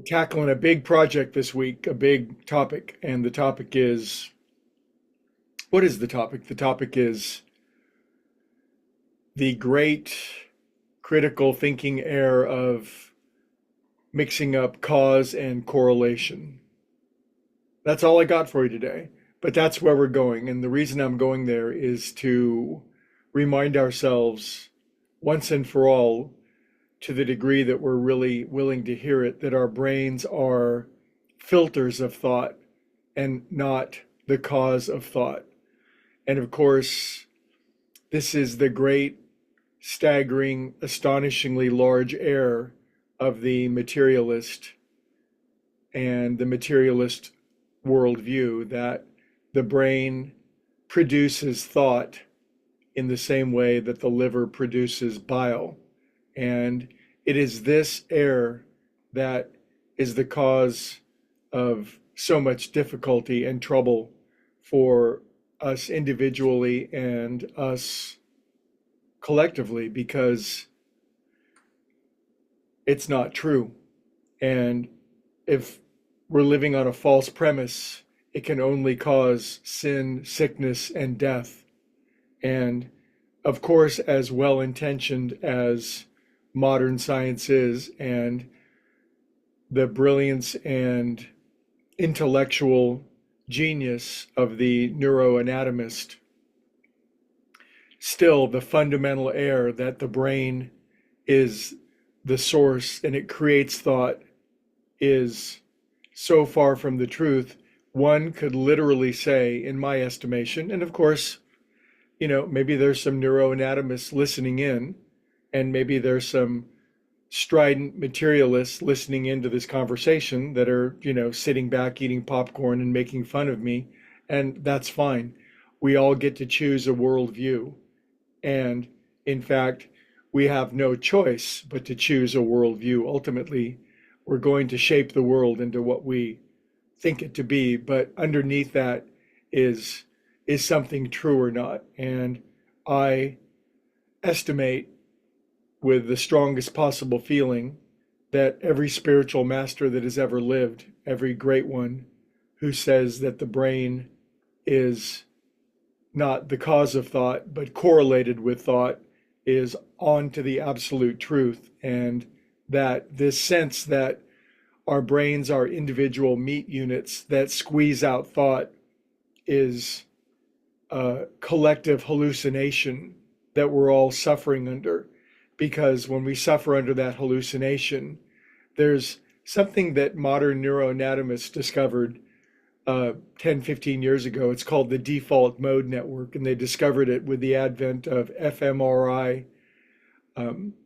tackling a big project this week, a big topic, and the topic is what is the topic? The topic is the great critical thinking error of mixing up cause and correlation. That's all I got for you today, but that's where we're going. And the reason I'm going there is to remind ourselves once and for all, to the degree that we're really willing to hear it, that our brains are filters of thought and not the cause of thought. And of course, this is the great, staggering, astonishingly large error of the materialist and the materialist worldview, that the brain produces thought in the same way that the liver produces bile. And it is this error that is the cause of so much difficulty and trouble for us individually and us collectively, because it's not true. And if we're living on a false premise, it can only cause sin, sickness, and death. And of course, as well intentioned as modern science is, and the brilliance and intellectual genius of the neuroanatomist, still the fundamental error that the brain is the source and it creates thought is so far from the truth. One could literally say, in my estimation, and of course, maybe there's some neuroanatomists listening in, and maybe there's some strident materialists listening into this conversation that are, sitting back, eating popcorn and making fun of me. And that's fine. We all get to choose a worldview. And in fact, we have no choice but to choose a worldview. Ultimately, we're going to shape the world into what we think it to be. But underneath that is something true or not? And I estimate with the strongest possible feeling that every spiritual master that has ever lived, every great one who says that the brain is not the cause of thought, but correlated with thought, is on to the absolute truth. And that this sense that our brains are individual meat units that squeeze out thought is a collective hallucination that we're all suffering under. Because when we suffer under that hallucination, there's something that modern neuroanatomists discovered 10, 15 years ago. It's called the default mode network, and they discovered it with the advent of fMRI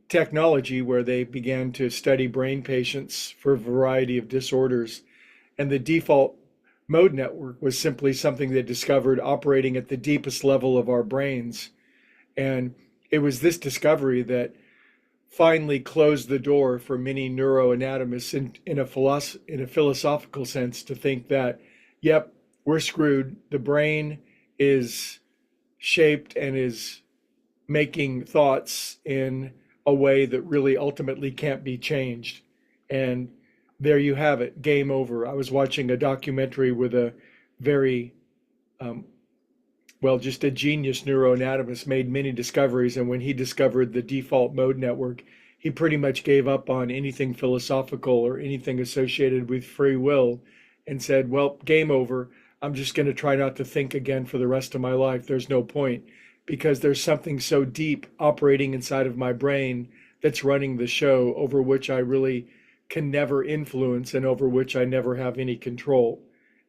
technology, where they began to study brain patients for a variety of disorders. And the default mode network was simply something they discovered operating at the deepest level of our brains. And it was this discovery that finally closed the door for many neuroanatomists in a philosophical sense to think that, yep, we're screwed. The brain is shaped and is making thoughts in a way that really ultimately can't be changed. And there you have it, game over. I was watching a documentary with a very just a genius neuroanatomist, made many discoveries. And when he discovered the default mode network, he pretty much gave up on anything philosophical or anything associated with free will and said, well, game over. I'm just going to try not to think again for the rest of my life. There's no point, because there's something so deep operating inside of my brain that's running the show, over which I really can never influence and over which I never have any control.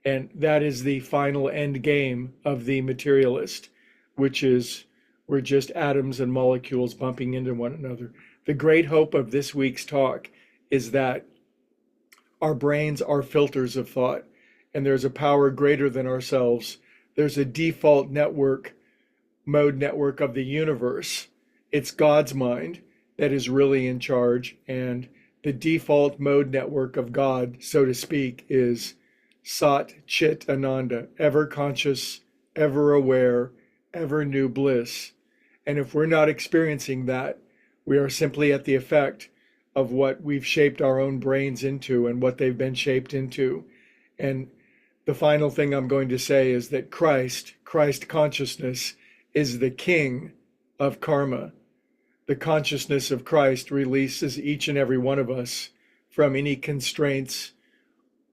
And that is the final end game of the materialist, which is we're just atoms and molecules bumping into one another. The great hope of this week's talk is that our brains are filters of thought, and there's a power greater than ourselves. There's a default mode network of the universe. It's God's mind that is really in charge, and the default mode network of God, so to speak, is Sat Chit Ananda, ever conscious, ever aware, ever new bliss. And if we're not experiencing that, we are simply at the effect of what we've shaped our own brains into and what they've been shaped into. And the final thing I'm going to say is that Christ consciousness, is the king of karma. The consciousness of Christ releases each and every one of us from any constraints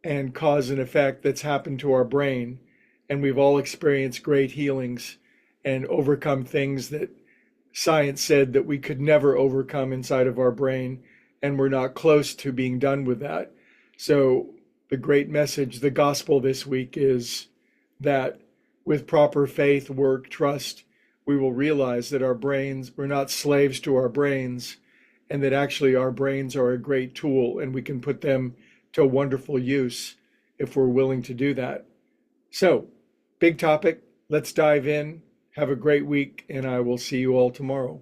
and cause and effect that's happened to our brain. And we've all experienced great healings and overcome things that science said that we could never overcome inside of our brain. And we're not close to being done with that. So the great message, the gospel this week is that with proper faith, work, trust, we will realize that our brains, we're not slaves to our brains, and that actually our brains are a great tool and we can put them to wonderful use if we're willing to do that. So, big topic. Let's dive in. Have a great week, and I will see you all tomorrow.